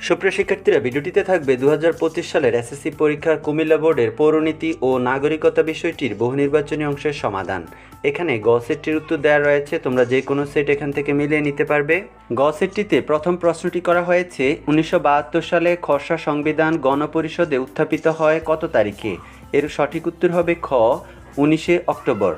সুপ্রিয় শিক্ষার্থীরা, ভিডিওটিতে থাকবে 2025 সালের এসএসসি পরীক্ষার কুমিল্লা বোর্ডের পৌরনীতি ও নাগরিকতা বিষয়টির বহু নির্বাচনী অংশের সমাধান। এখানে গ সেটটির উত্তর দেওয়া রয়েছে, তোমরা যে কোনো সেট এখান থেকে মিলিয়ে নিতে পারবে। গ সেটটিতে প্রথম প্রশ্নটি করা হয়েছে 1972 সালে খসড়া সংবিধান গণপরিষদে উত্থাপিত হয় কত তারিখে? এর সঠিক উত্তর হবে খ 19 অক্টোবর।